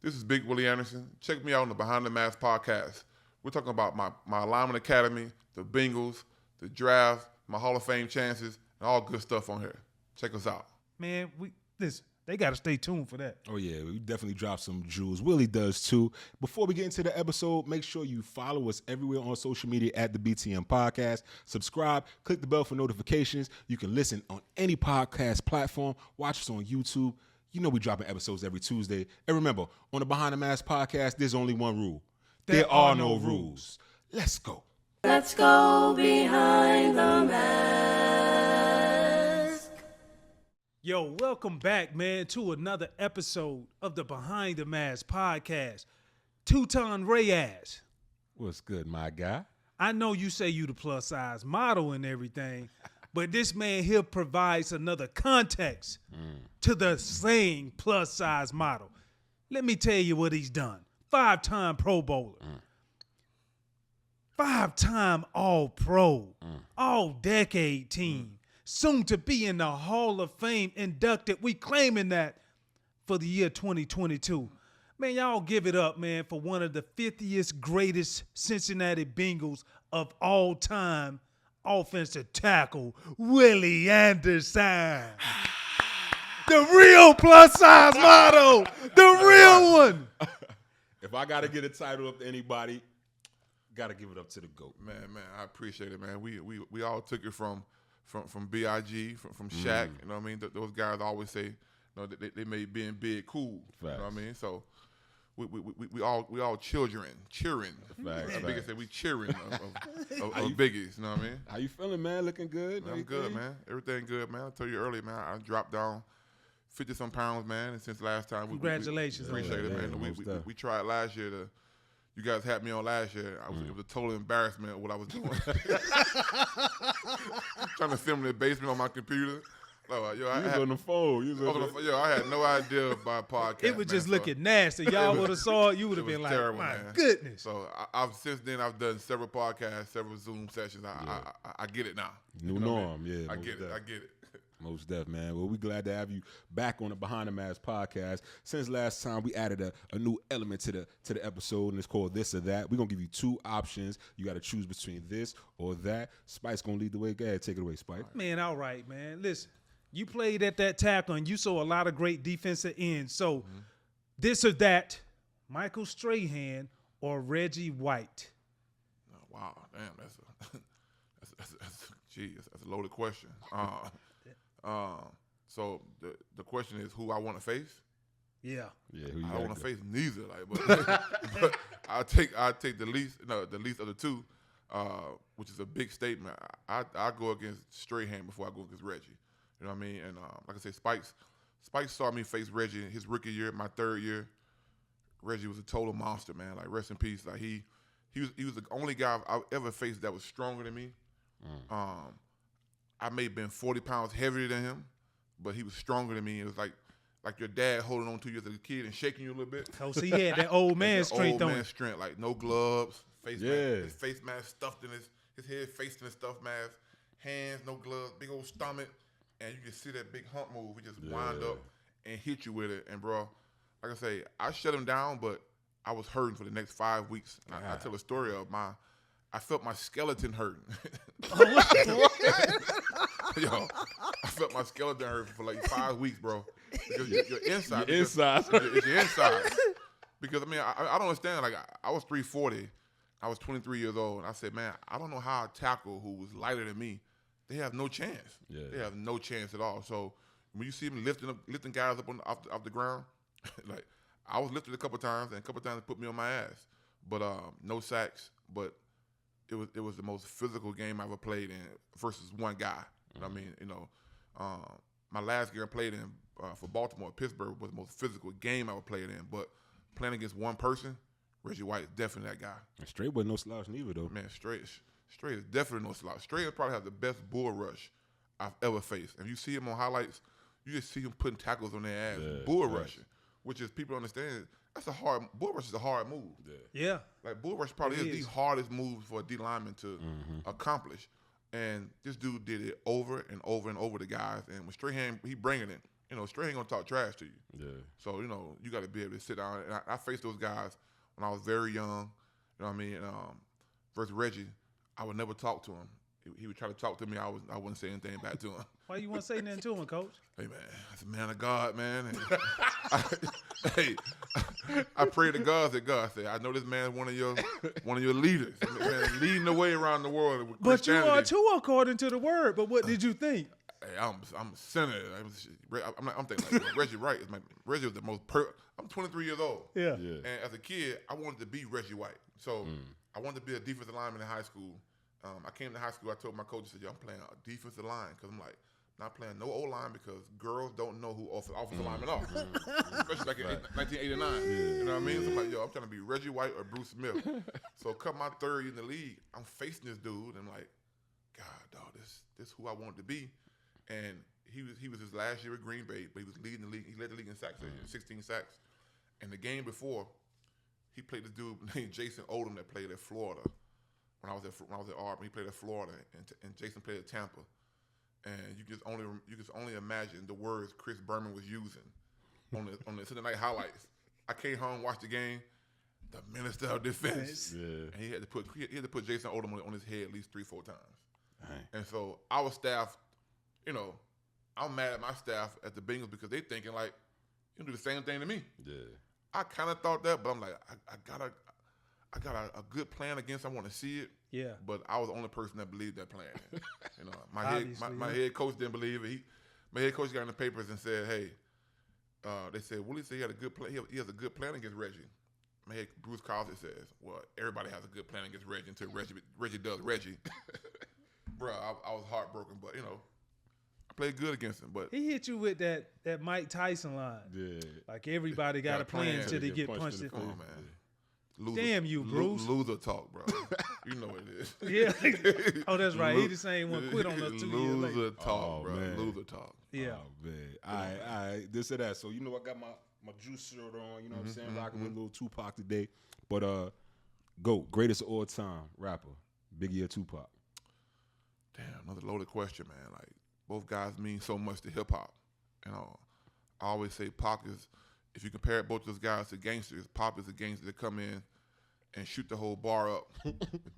This is Big Willie Anderson. Check me out on the Behind the Mask podcast. We're talking about my Lineman Academy, the Bengals, the draft, my Hall of Fame chances, and all good stuff on here. Check us out. Man, listen, they got to stay tuned for that. Oh, yeah, we definitely drop some jewels. Willie does, too. Before we get into the episode, make sure you follow us everywhere on social media at the BTM Podcast. Subscribe, click the bell for notifications. You can listen on any podcast platform. Watch us on YouTube. You know we dropping episodes every Tuesday. And remember, on the Behind the Mask podcast, there's only one rule. There are no rules. Let's go. Let's go behind the mask. Yo, welcome back, man, to another episode of the Behind the Mask podcast. Tutan Reyes. What's good, my guy? I know you say you the plus size model and everything, but this man here provides another context to the same plus size model. Let me tell you what he's done. 5-time Pro Bowler. 5-time All-Pro. All-Decade team. Soon to be in the Hall of Fame inducted. We claiming that for the year 2022. Man, y'all give it up, man, for one of the 50th greatest Cincinnati Bengals of all time, offensive tackle, Willie Anderson. The real plus-size model. The real one. If I got to get a title up to anybody, got to give it up to the GOAT. Man, I appreciate it, man. We all took it from b.I.g, from Shaq. You know what I mean? Those guys always say, you know, they made being big cool. Facts. You know what I mean? So we all cheering. Facts. Biggie said we cheering of Biggies. You know what I mean? How you feeling, man? Looking good? Man, I'm good, man. Everything good, man. I told you earlier, man. I dropped down 50-some pounds, man. And since last time, Congratulations. we appreciate it, man. We tried last year to. You guys had me on last year. It was a total embarrassment of what I was doing. Trying to film in the basement on my computer. I had on the phone. I had no idea about podcast. It was just looking nasty. Y'all would have saw it. You would have been like, terrible, my man. goodness. So since then I've done several podcasts, several Zoom sessions. I get it now. New norm, yeah. I get it. Most def, man. Well, we're glad to have you back on the Behind the Mask podcast. Since last time, we added a new element to the episode, and it's called This or That. We're going to give you two options. You got to choose between this or that. Spike's going to lead the way. Go ahead, take it away, Spike. Man, all right, man. Listen, you played at that tackle, and you saw a lot of great defensive ends. So this or that, Michael Strahan or Reggie White? Oh, wow, damn, that's a loaded question. So the question is who I want to face. Yeah. Who you I don't want to face neither, but I take the least of the two, which is a big statement. I go against Strahan before I go against Reggie. You know what I mean? And like I said, Spikes saw me face Reggie in his rookie year, my third year. Reggie was a total monster, man. Like rest in peace. Like he was the only guy I've ever faced that was stronger than me. I may have been 40 pounds heavier than him, but he was stronger than me. It was like your dad holding on to you as a kid and shaking you a little bit. Oh, so he had that old man strength on him. Old man strength, like no gloves, his face mask stuffed in his head, faced in his stuffed mask, hands, no gloves, big old stomach, and you can see that big hump move. He just wind up and hit you with it. And, bro, like I say, I shut him down, but I was hurting for the next 5 weeks. I tell a story of I felt my skeleton hurting. Yo, I felt my skeleton hurting for like 5 weeks, bro. Because your inside. It's your inside. Because, I mean, I don't understand. Like, I was 340. I was 23 years old. And I said, man, I don't know how a tackle who was lighter than me, they have no chance. Yeah. They have no chance at all. So when you see me lifting guys up off the ground, like, I was lifted a couple times, and a couple times it put me on my ass. But no sacks. But it was the most physical game I ever played in versus one guy. You know what I mean? You know, my last year I played in for Baltimore, Pittsburgh was the most physical game I ever played in. But playing against one person, Reggie White is definitely that guy. And Straight wasn't no slouch neither, though. Man, Straight is definitely no slouch. Straight probably has the best bull rush I've ever faced. If you see him on highlights, you just see him putting tackles on their ass, bull rushing, which is people understand. That's bull rush is a hard move. Yeah. Like bull rush probably is the hardest move for a D lineman to accomplish. And this dude did it over and over and over to guys. And with Strahan, he bringing it. Strahan gonna talk trash to you. Yeah. So, you got to be able to sit down. And I faced those guys when I was very young, you know what I mean? Versus Reggie, I would never talk to him. He would try to talk to me. I wouldn't say anything back to him. Why you want to say nothing to him, Coach? Hey, man, that's a man of God, man. And I pray to God. I said, I know this man's one of your leaders. Man, leading the way around the world with But you Christianity. are too, according to the word. But what did you think? Hey, I'm a sinner. I'm thinking like Reggie White is Reggie was the most. I'm 23 years old. Yeah. And as a kid, I wanted to be Reggie White. So I wanted to be a defensive lineman in high school. I came to high school. I told my coach, I said, "Yo, I'm playing a defensive line because I'm like not playing no O-line because girls don't know who offensive linemen are, especially back in 1989. You know what I mean? So I'm like, yo, I'm trying to be Reggie White or Bruce Smith. So come my third year in the league, I'm facing this dude, and I'm like, God, dog, this who I wanted to be. And he was his last year at Green Bay, but he was leading the league. He led the league in sacks, 16 sacks. And the game before, he played this dude named Jason Odom that played at Florida. When I was at Auburn, he played at Florida, and Jason played at Tampa. And you can only imagine the words Chris Berman was using on the Sunday night highlights. I came home, watched the game. The minister of defense, and he had to put Jason Odom on his head at least 3-4 times. Right. And so our staff, I'm mad at my staff at the Bengals because they thinking like you do the same thing to me. Yeah. I kind of thought that, but I'm like, I got a good plan against. I want to see it. Yeah. But I was the only person that believed that plan. My head coach didn't believe it. My head coach got in the papers and said, "Hey," they said, "Willie said he had a good plan. He has a good plan against Reggie." My head Bruce Cosby says, "Well, everybody has a good plan against Reggie until Reggie does Reggie." Bro, I was heartbroken, but I played good against him. But he hit you with that Mike Tyson line. Yeah. Like everybody got a plan until they get punched in the face. Come on, man. Loser, Damn you, Bruce. Loser talk, bro. You know what it is. Yeah. Oh, that's right. He the same one quit on us 2 years later. Loser talk, bro. Man. Loser talk. Yeah. Oh, man. All right. This or that. So, I got my juice shirt on. You know what I'm saying? Rocking with a little Tupac today. But, GOAT, greatest of all time rapper, Biggie or Tupac? Damn, another loaded question, man. Like, both guys mean so much to hip-hop. I always say Pac is, if you compare both those guys to gangsters, Pop is a gangster that come in and shoot the whole bar up.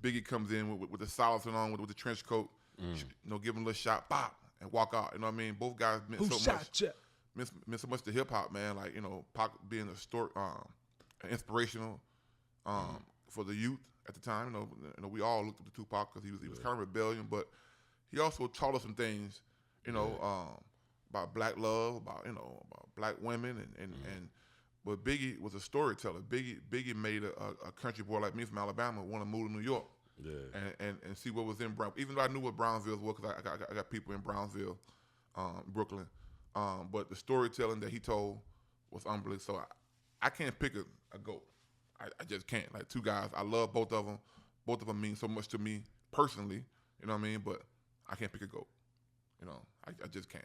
Biggie comes in with the silencer on, with the trench coat, give him a little shot, pop, and walk out. You know what I mean? Both guys meant so much. Meant so much to hip hop, man. Like Pac being a story, inspirational for the youth at the time. We all looked up to Tupac because he was kind of rebellion, but he also taught us some things. About black love, about black women, but Biggie was a storyteller. Biggie made a country boy like me from Alabama want to move to New York, and see what was in Brown. Even though I knew what Brownsville was because I got people in Brownsville, Brooklyn, but the storytelling that he told was unbelievable. So I can't pick a GOAT. I just can't. Like two guys, I love both of them. Both of them mean so much to me personally. You know what I mean? But I can't pick a GOAT. I just can't.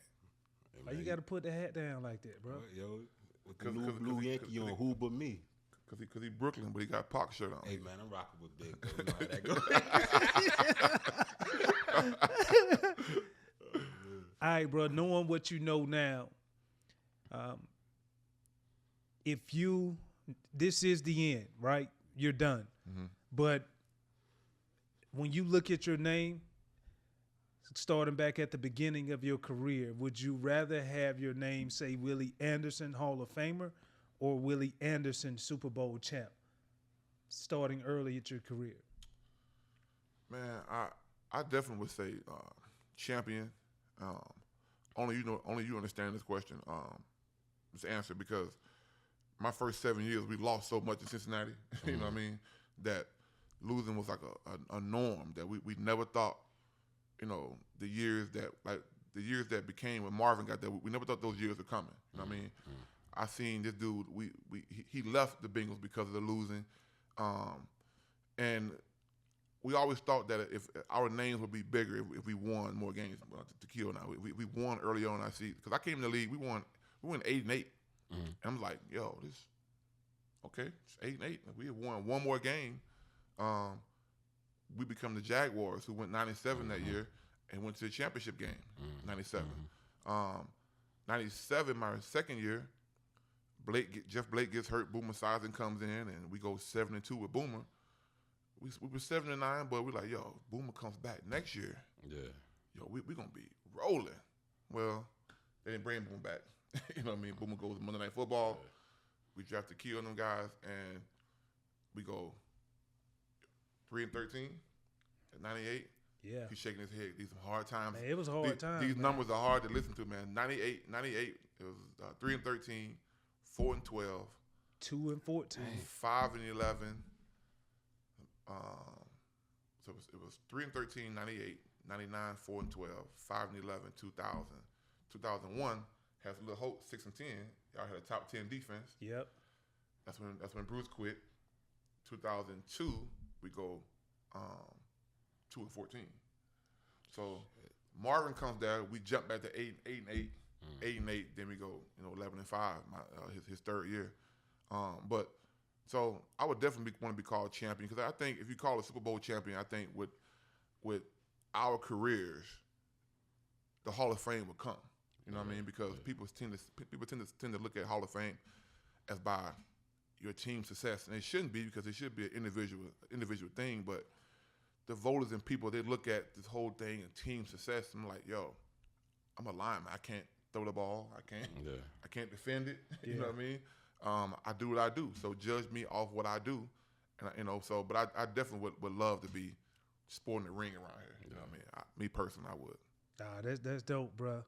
Why you got to put the hat down like that, bro? Yo, with the new blue Yankee on, who but me? Because he Brooklyn, but he got a Pac shirt on. Hey, man, I'm rocking with Big Goat. You know how that goes. All right, bro, knowing what you know now, this is the end, right? You're done. Mm-hmm. But when you look at your name, starting back at the beginning of your career, would you rather have your name say Willie Anderson, Hall of Famer, or Willie Anderson, Super Bowl champ, starting early at your career? Man, I definitely would say champion. Only you understand this question, this answer, because my first 7 years we lost so much in Cincinnati. You know what I mean? That losing was like a norm that we never thought. The years that became when Marvin got there, we never thought those years were coming. You know what I mean? I seen this dude. He left the Bengals because of the losing, and we always thought that if our names would be bigger if we won more games. Takeo now we won early on. I see because I came in the league. We won 8-8, and I'm like, yo, this okay. It's 8-8. If we had won one more game, we become the Jaguars, who went 9-7 that year and went to the championship game, 97. Now '97, my second year, Jeff Blake gets hurt. Boomer Esiason comes in, and we go 7-2 with Boomer. We were 7-9, but we're like, yo, Boomer comes back next year. Yeah. Yo, we gonna be rolling. Well, they didn't bring Boomer back. You know what I mean? Boomer goes to Monday Night Football. Yeah. We draft Takeo and them guys, and we go 3-13 at 98. Yeah. He's shaking his head. These some hard times. Man, it was a hard time. These numbers are hard to listen to, man. 98, it was 3-13, 4-12, 2-14, 5-11. So it was 3-13, 98, 99, 4-12, 5-11, 2000. 2001 has a little hope, 6-10. Y'all had a top 10 defense. Yep. That's when Bruce quit. 2002 we go 2-14. So Marvin comes down. We jump back to 8-8, 8-8. Then we go 11-5. His third year. But so I would definitely want to be called champion, because I think if you call a Super Bowl champion, I think with our careers, the Hall of Fame would come. You know what I mean? Because people tend to look at Hall of Fame as by your team success, and it shouldn't be, because it should be an individual thing. But the voters and people, they look at this whole thing and team success. And I'm like, yo, I'm a lineman. I can't throw the ball. I can't defend it. You know what I mean? I do what I do. So judge me off what I do, and but I definitely would love to be sporting the ring around here. You know what I mean? Me personally, I would. Nah, that's dope, bro.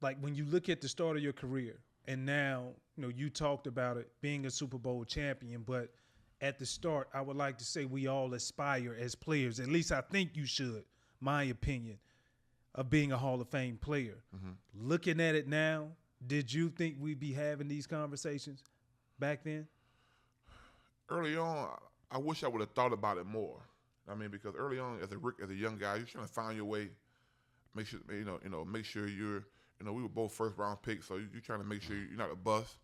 Like when you look at the start of your career, and now you talked about it being a Super Bowl champion, but at the start, I would like to say we all aspire as players. At least I think you should. My opinion of being a Hall of Fame player. Mm-hmm. Looking at it now, did you think we'd be having these conversations back then? Early on, I wish I would have thought about it more. I mean, because early on, as a young guy, you're trying to find your way. Make sure make sure you're. We were both first round picks, so you're trying to make sure you're not a bust,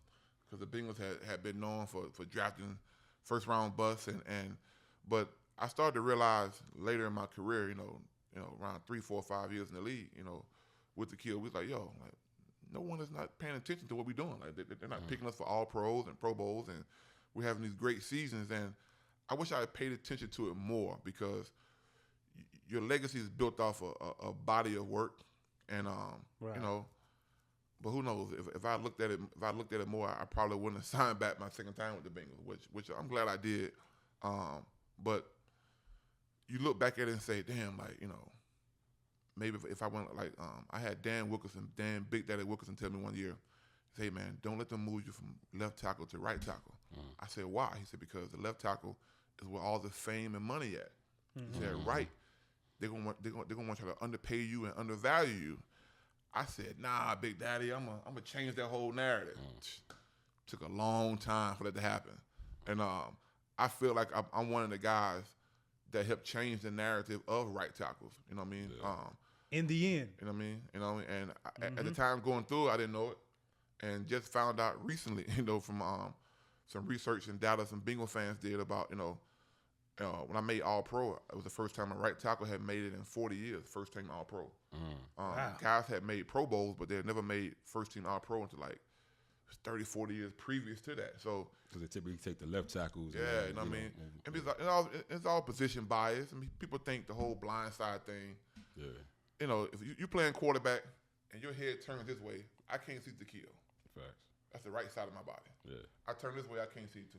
because the Bengals had been known for drafting first round busts, but I started to realize later in my career, around 3, 4, 5 years in the league, with the kid, we was like, yo, like, no one is not paying attention to what we're doing. Like they're not picking us for all pros and Pro Bowls, and we're having these great seasons. And I wish I had paid attention to it more, because your legacy is built off a body of work, and right. But who knows? If I looked at it more, I probably wouldn't have signed back my second time with the Bengals, which I'm glad I did. But you look back at it and say, damn, like, maybe if I went, like, I had Big Daddy Wilkerson tell me one year, say, man, don't let them move you from left tackle to right tackle. I said, why? He said, because the left tackle is where all the fame and money at. He said, right, they're gonna want you to underpay you and undervalue you. I said, nah, Big Daddy, I'm gonna change that whole narrative. Took a long time for that to happen, and I feel like I'm one of the guys that helped change the narrative of right tackles. You know what I mean? Yeah. In the end. You know what I mean? And at the time going through it, I didn't know it, and just found out recently, from some research and data some Bengal fans did about, when I made All-Pro, it was the first time a right tackle had made it in 40 years, first team All-Pro. Wow. Guys had made Pro Bowls, but they had never made first team All-Pro until like 30, 40 years previous to that. So because they typically take the left tackles. Yeah, you know what I mean? And it's all position bias. I mean, people think the whole blind side thing. Yeah. If you're playing quarterback and your head turns this way, I can't see the kill. Facts. That's the right side of my body. Yeah. I turn this way, I can't see too.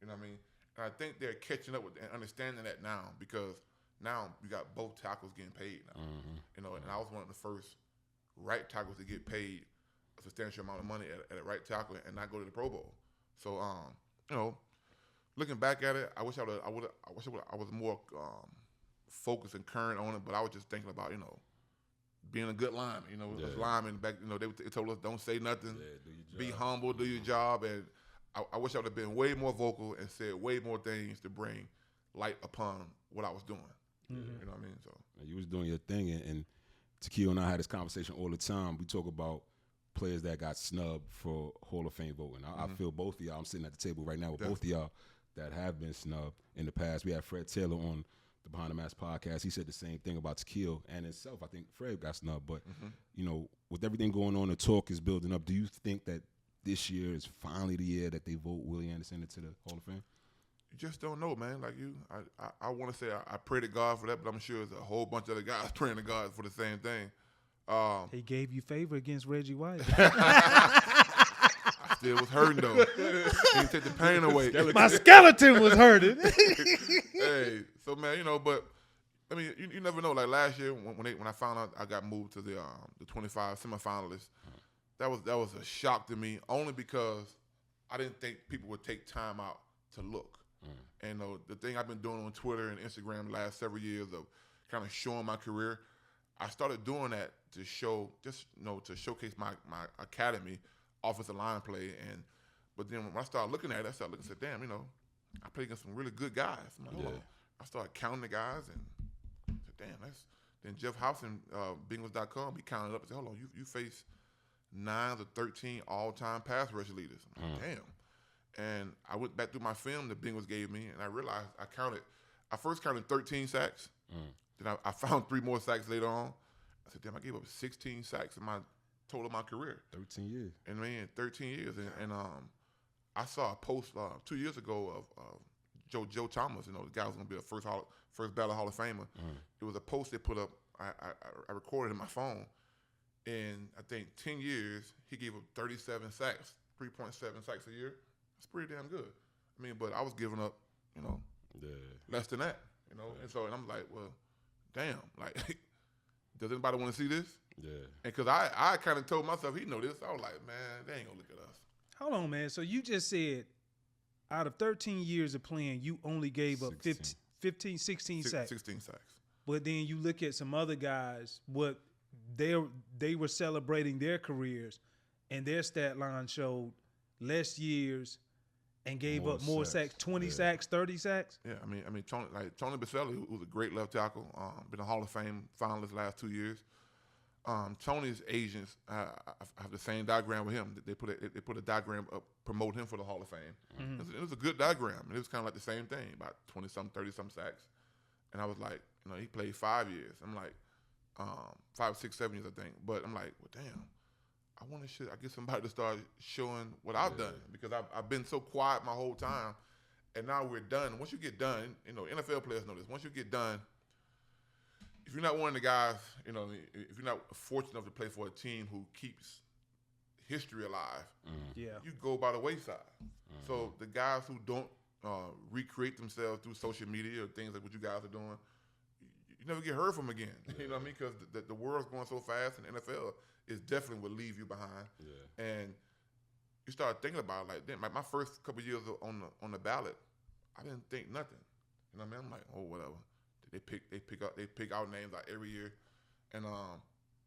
You know what I mean? And I think they're catching up with and understanding that now, because now you got both tackles getting paid now. And I was one of the first right tackles to get paid a substantial amount of money at a right tackle and not go to the Pro Bowl. So looking back at it, I wish I was more focused and current on it, but I was just thinking about being a good lineman. As linemen back, they told us don't say nothing, be humble, do your job, and I wish I would have been way more vocal and said way more things to bring light upon what I was doing. You know what I mean? So you was doing your thing, and Takeo and I had this conversation all the time. We talk about players that got snubbed for Hall of Fame voting. I feel both of y'all. I'm sitting at the table right now with both of y'all that have been snubbed in the past. We had Fred Taylor on the Behind the Mask podcast. He said the same thing about Takeo and himself. I think Fred got snubbed, but you know, with everything going on, the talk is building up. Do you think that this year is finally the year that they vote Willie Anderson into the Hall of Fame? You just don't know, man. Like I want to say I pray to God for that, but I'm sure there's a whole bunch of other guys praying to God for the same thing. He gave you favor against Reggie White. I still was hurting though. He didn't take the pain away. My skeleton was hurting. Hey, so man, you know, but I mean, you never know. Like last year when I found out I got moved to the 25 semifinalists, that was a shock to me, only because I didn't think people would take time out to look. And the thing I've been doing on Twitter and Instagram the last several years of kind of showing my career, I started doing that to show, just to showcase my academy, offensive line play. But then when I started looking at it, I said, damn, I played against some really good guys. I'm like, hold on. I started counting the guys and said, damn, then Jeff House and Bengals.com, he counted up and said, hold on, you face 9 to 13 all-time pass rush leaders. I'm like, damn. And I went back through my film the Bengals gave me, and I realized I first counted 13 sacks. Then I found 3 more sacks later on. I said, damn, I gave up 16 sacks in my total of my career. 13 years. And man, 13 years. And I saw a post 2 years ago of Joe Thomas, the guy who's going to be a first ballot Hall of Famer. It was a post they put up. I recorded in my phone. In, I think, 10 years, he gave up 37 sacks, 3.7 sacks a year. That's pretty damn good. I mean, but I was giving up, less than that, And I'm like, well, damn, like, does anybody want to see this? Yeah. And because I kind of told myself, he know this. I was like, man, they ain't going to look at us. Hold on, man. So you just said out of 13 years of playing, you only gave up 16 sacks. 16 sacks. But then you look at some other guys, what they were celebrating their careers, and their stat line showed less years and gave up more sacks, 20 sacks, 30 sacks. Yeah, I mean, Tony Baselli, who's a great left tackle, been a Hall of Fame finalist last 2 years. Tony's agents, I have the same diagram with him. They put a diagram up, promote him for the Hall of Fame. It was a good diagram, and it was kind of like the same thing, about 20-something, 30-something sacks. And I was like, he played 5 years. I'm like, 5, 6, 7 years, I think. But I'm like, well, damn, I get somebody to start showing what I've done, because I've been so quiet my whole time, and now we're done. Once you get done, NFL players know this. Once you get done, if you're not one of the guys, if you're not fortunate enough to play for a team who keeps history alive, you go by the wayside. So the guys who don't recreate themselves through social media or things like what you guys are doing, you never get heard from again. You know what I mean? Because the world's going so fast, and the NFL is definitely will leave you behind. Yeah. And you start thinking about it, like my first couple of years on the ballot, I didn't think nothing. You know what I mean? I'm like, oh, whatever. They pick out names like every year, and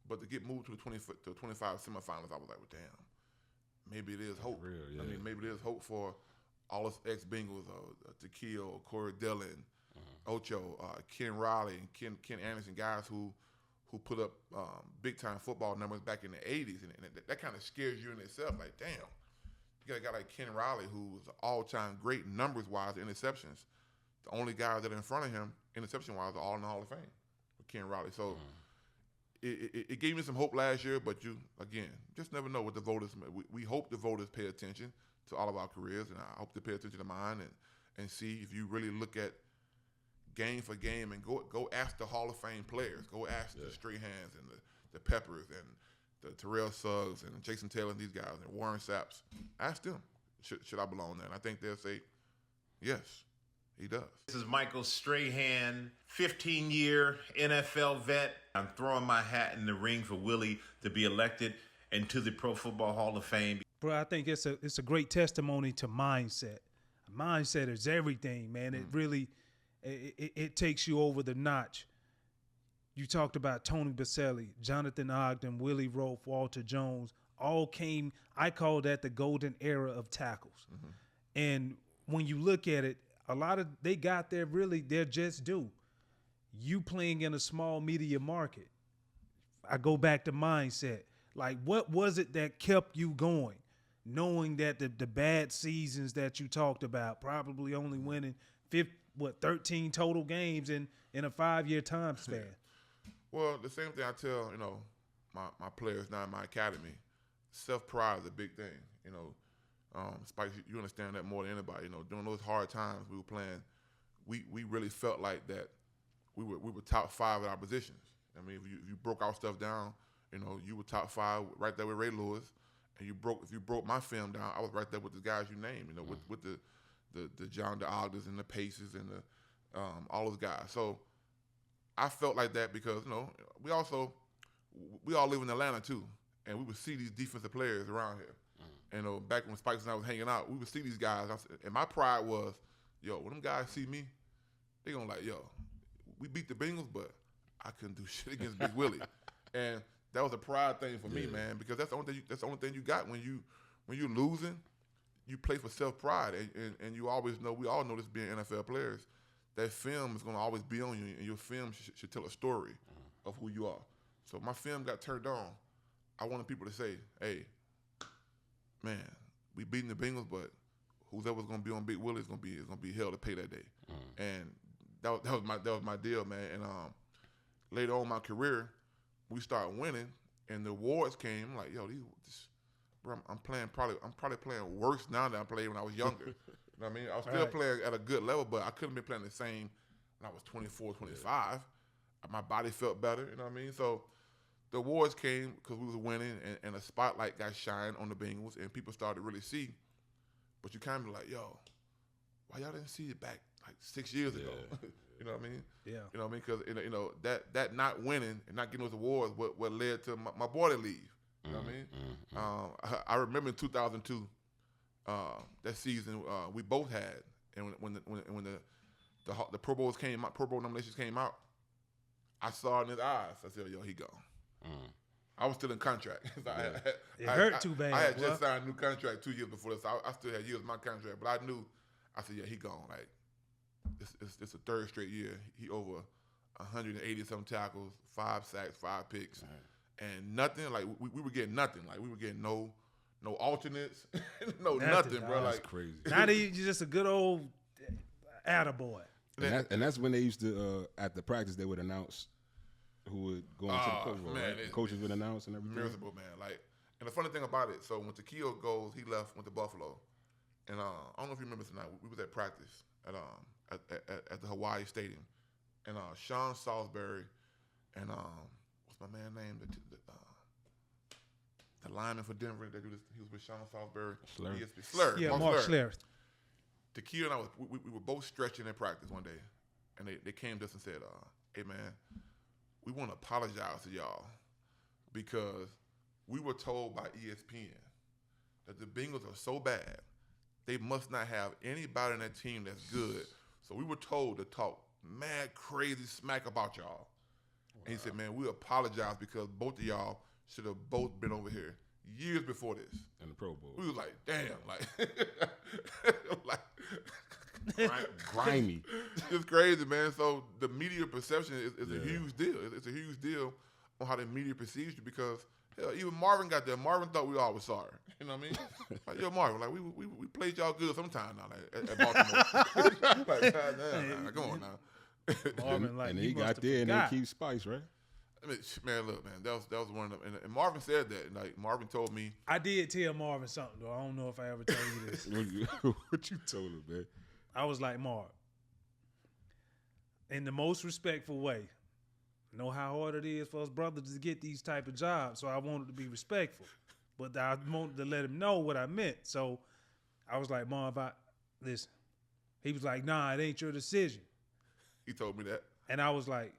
but to get moved to the 25 semifinals, I was like, well, damn, maybe it is hope. Real, yeah. I mean, maybe it is hope for all us ex-Bengals, Takeo, Corey Dillon, Ocho, Ken Riley, and Ken Anderson, guys who put up big time football numbers back in the 80s, and that kind of scares you in itself. Like, damn, you got a guy like Ken Riley, who was an all-time great numbers wise interceptions. The only guys that are in front of him, interception-wise, are all in the Hall of Fame with Ken Riley. So it gave me some hope last year, but you, again, just never know what the voters – we hope the voters pay attention to all of our careers, and I hope they pay attention to mine and see if you really look at game for game and go ask the Hall of Fame players. Go ask the Strahans and the Peppers and the Terrell Suggs and Jason Taylor and these guys and Warren Saps. Ask them, should I belong there? And I think they'll say, yes. He does. This is Michael Strahan, 15-year NFL vet. I'm throwing my hat in the ring for Willie to be elected into the Pro Football Hall of Fame. Bro, I think it's a great testimony to mindset. Mindset is everything, man. It really it takes you over the notch. You talked about Tony Baselli, Jonathan Ogden, Willie Roaf, Walter Jones, all came. I call that the golden era of tackles. And when you look at it, a lot of they got there really, they're just due. You playing in a small media market. I go back to mindset. Like, what was it that kept you going? Knowing that the bad seasons that you talked about, probably only winning 13 total games in a 5-year time span. Well, the same thing I tell, my players now in my academy. Self-pride is a big thing, Spikes, you understand that more than anybody. During those hard times we were playing, we really felt like that we were top 5 in our positions. I mean, if you broke our stuff down, you were top 5 right there with Ray Lewis, and if you broke my film down, I was right there with the guys you named, with the John DeOgdas and the Paces and the all those guys. So I felt like that because we all live in Atlanta too, and we would see these defensive players around here. And back when Spikes and I was hanging out, we would see these guys, and my pride was, when them guys see me, they gonna like, we beat the Bengals, but I couldn't do shit against Big Willie. And that was a pride thing for me, man, because that's the only thing you got when you're losing. You play for self-pride, and you always know, we all know this being NFL players, that film is going to always be on you, and your film should tell a story of who you are. So my film got turned on. I wanted people to say, hey, man, we beating the Bengals, but whoever's going to be on Big Willie is going to be hell to pay that day. And that was my deal, man. And later on in my career, we started winning, and the awards came. I'm like, bro, I'm probably playing worse now than I played when I was younger. You know what I mean? I was still playing at a good level, but I couldn't be playing the same when I was 24, 25. My body felt better, you know what I mean? So the awards came because we was winning, and a spotlight got shined on the Bengals, and people started to really see. But you kind of be like, why y'all didn't see it back like 6 years ago? You know what I mean? Yeah. You know what I mean? Because that not winning and not getting those awards what led to my boy to leave. You know what I mean? I remember in 2002, that season we both had, and when the Pro Bowls came out, Pro Bowl nominations came out, I saw it in his eyes. I said, he gone. I was still in contract. It hurt too bad. I had just signed a new contract 2 years before this. So I still had years of my contract, but I knew. I said, he gone. Like it's the third straight year. He over 180 some tackles, 5 sacks, 5 picks. And nothing, like we were getting nothing. Like we were getting no alternates, nothing, bro. That's like crazy. Not even just a good old attaboy. And that's when they used to at the practice they would announce who would go into the coach role, right? The coaches would announce and everything. Miserable, man. Like, and the funny thing about it, so when Takeo goes, he went to Buffalo, and I don't know if you remember tonight. We was at practice at the Hawaii Stadium, and Sean Salisbury and what's my man name? The lineman for Denver that do this. He was with Sean Salisbury. Slur. Yeah, Mark Slur. Takeo and I we were both stretching in practice one day, and they came to us and said, "Hey man, we want to apologize to y'all because we were told by ESPN that the Bengals are so bad they must not have anybody on that team that's good. So we were told to talk mad crazy smack about y'all." Wow. And he said, "Man, we apologize because both of y'all should have both been over here years before this in the Pro Bowl." We was like, damn, like grimy. It's crazy, man. So the media perception is a huge deal. It's a huge deal on how the media perceives you because hell, even Marvin got there. Marvin thought we all was sorry. You know what I mean? Like, Marvin, like we played y'all good sometime now, like at Baltimore. Like, God, come on now. Marvin, like, and he got there and they keep Spikes, right? I mean, man, look, man, that was one of them. And Marvin said that. Like Marvin told me. I did tell Marvin something though. I don't know if I ever told you this. What you told him, man? I was like, Marv, in the most respectful way, know how hard it is for us brothers to get these type of jobs. So I wanted to be respectful, but I wanted to let him know what I meant. So I was like, Marv, listen. He was like, nah, it ain't your decision. He told me that. And I was like,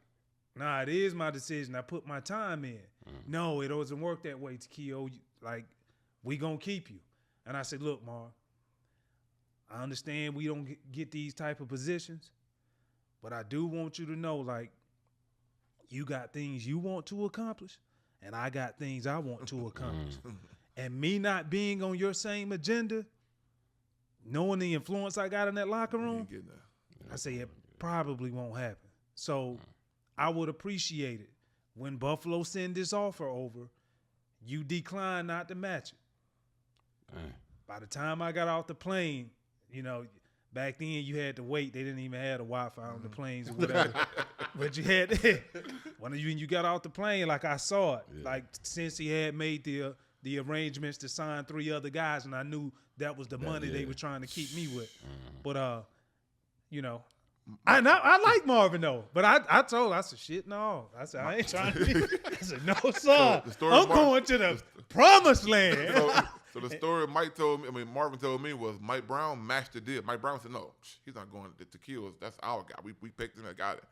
nah, it is my decision. I put my time in. No, it doesn't work that way, Takeo. Like, we gonna keep you. And I said, look, Marv, I understand we don't get these type of positions, but I do want you to know, like, you got things you want to accomplish, and I got things I want to accomplish. And me not being on your same agenda, knowing the influence I got in that locker room, I say it probably won't happen. So I would appreciate it when Buffalo send this offer over, you decline not to match it. By the time I got off the plane, Back then, you had to wait. They didn't even have the Wi-Fi on the planes or whatever. But you had to, when you got off the plane, like I saw it. Yeah. Like since he had made the arrangements to sign 3 other guys, and I knew that was the money they were trying to keep me with. But you know, I like Marvin though. But I said shit no. I said I ain't trying to be. I said no sir. I'm going to the promised land. So the story Marvin told me was Mike Brown matched the deal. Mike Brown said, no, he's not going to kill us. That's our guy. We picked him and got it.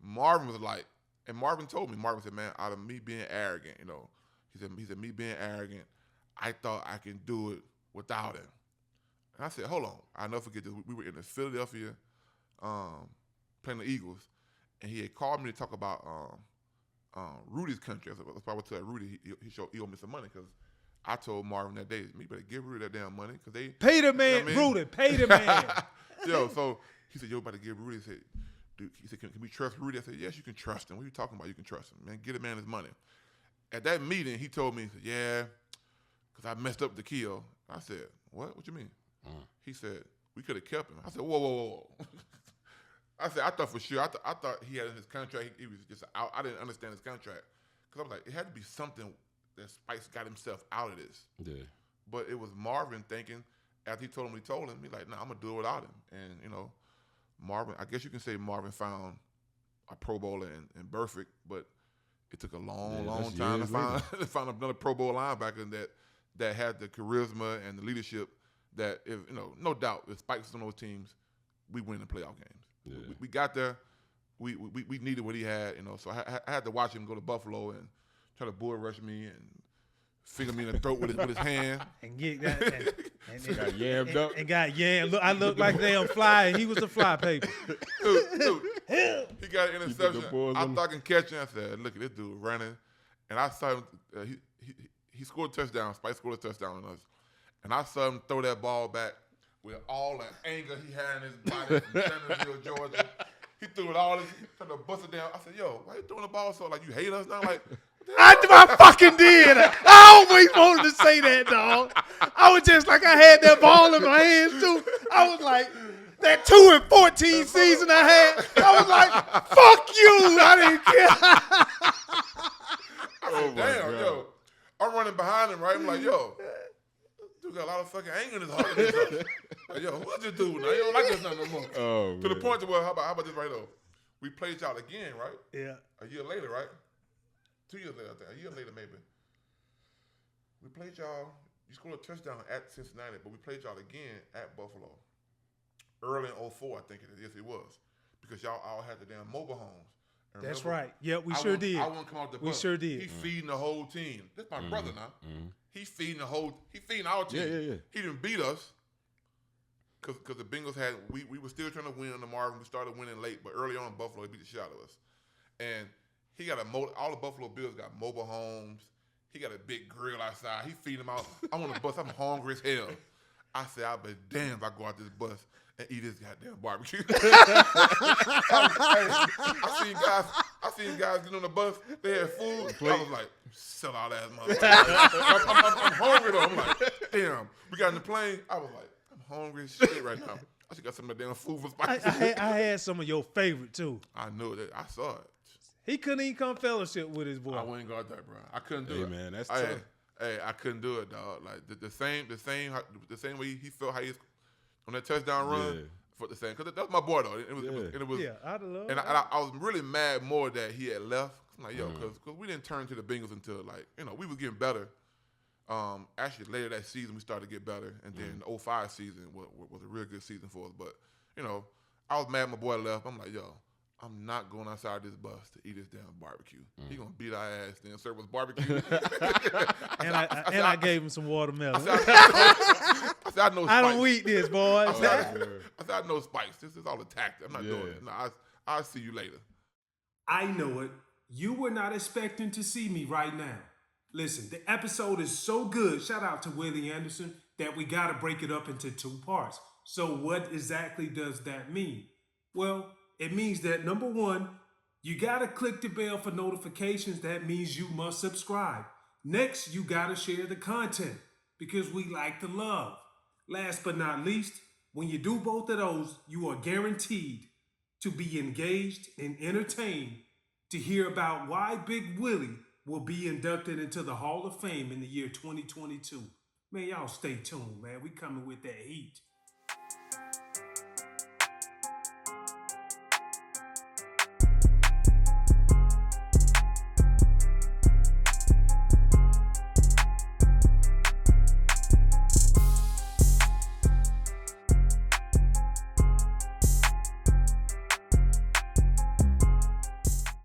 Marvin was like, and Marvin told me, Marvin said, man, out of me being arrogant, you know, he said me being arrogant, I thought I can do it without him. And I said, hold on. I'll never forget this. We were in Philadelphia playing the Eagles, and he had called me to talk about Rudy's country. That's why I would tell Rudy he owed me some money because I told Marvin that day, you better give Rudy that damn money because they pay the man, you know Rudy, pay the man. Yo, so he said, yo, about to give Rudy. He said, dude, can we trust Rudy? I said, yes, you can trust him. What are you talking about? You can trust him, man. Get a man his money. At that meeting, he told me, he said, yeah, because I messed up the kill. I said, what? What you mean? He said, we could have kept him. I said, whoa. I said, I thought for sure. I thought he had in his contract. He was just out. I didn't understand his contract because I was like, it had to be something that Spikes got himself out of this. Yeah. But it was Marvin thinking, after he told him what he told him, he's like, nah, I'm going to do it without him. And, you know, Marvin, I guess you can say Marvin found a Pro Bowler in Burfict, but it took a long time to find another Pro Bowl linebacker that had the charisma and the leadership that, if you know, no doubt, if Spikes was on those teams, we win the playoff games. Yeah. We got there. We needed what he had, you know. So I had to watch him go to Buffalo and try to bull rush me and finger me in the throat with his hand. And get that. And got yammed up. And got yammed. I looked like damn fly, and he was the fly paper. Dude, he got an interception. I thought I can catch him. I said, look at this dude running. And I saw him, he scored a touchdown. Spike scored a touchdown on us. And I saw him throw that ball back with all the anger he had in his body from Chandlerville, Georgia. He threw it all, he tried to bust it down. I said, yo, why you throwing the ball so like you hate us now? Like, I fucking did. I always wanted to say that, dog. I was just like, I had that ball in my hands too. I was like, that 2-14 season I had, I was like, fuck you. I didn't care. I said, damn, yo. I'm running behind him, right? I'm like, yo, dude got a lot of fucking anger in his heart. Like, yo, what's this dude now? You don't like this no more. Oh, to the point to where, how about this right though? We played y'all again, right? Yeah. A year later, right? 2 years later, I think. A year later, maybe. We played y'all. You scored a touchdown at Cincinnati, but we played y'all again at Buffalo. Early in 2004, I think it was. Because y'all all had the damn mobile homes. And that's right. Yeah, we sure did. I wouldn't come out the bus. We sure did. He feeding the whole team. That's my brother now. He feeding our team. Yeah. He didn't beat us. Because the Bengals we were still trying to win the Marvin. We started winning late, but early on in Buffalo, he beat the shit out of us. And he got all the Buffalo Bills got mobile homes. He got a big grill outside. He feeding them out. I'm on the bus. I'm hungry as hell. I said, I'll be damn if I go out this bus and eat this goddamn barbecue. I seen guys getting on the bus. They had food. I was like, sell all that motherfucker. I'm hungry though. I'm like, damn. We got in the plane. I was like, I'm hungry as shit right now. I should got some of the damn food for Spikes. I had some of your favorite too. I knew that. I saw it. He couldn't even come fellowship with his boy. I wouldn't go out there, bro. I couldn't do it. Man, that's tough. I couldn't do it, dog. Like the same way he felt how he on that touchdown run for the same. Because that's my boy though. It was. I'd love. And I was really mad more that he had left. I'm like, yo, because we didn't turn to the Bengals until like we was getting better. Actually later that season we started to get better, and then the 2005 season was a real good season for us. But I was mad my boy left. I'm like, yo, I'm not going outside this bus to eat this damn barbecue. He gonna beat our ass, then serve us barbecue. I gave him some watermelon. I said, I know Spikes. I don't eat this, boy. I said, I know Spikes. This is all a tactic. I'm not doing it. No, I'll see you later. I know it. You were not expecting to see me right now. Listen, the episode is so good, shout out to Willie Anderson, that we got to break it up into 2 parts. So what exactly does that mean? Well, it means that number 1, you got to click the bell for notifications. That means you must subscribe. Next, you got to share the content because we like the love. Last but not least, When you do both of those, you are guaranteed to be engaged and entertained to hear about why Big Willie will be inducted into the Hall of Fame in the year 2022. Man, y'all stay tuned, man. We coming with that heat.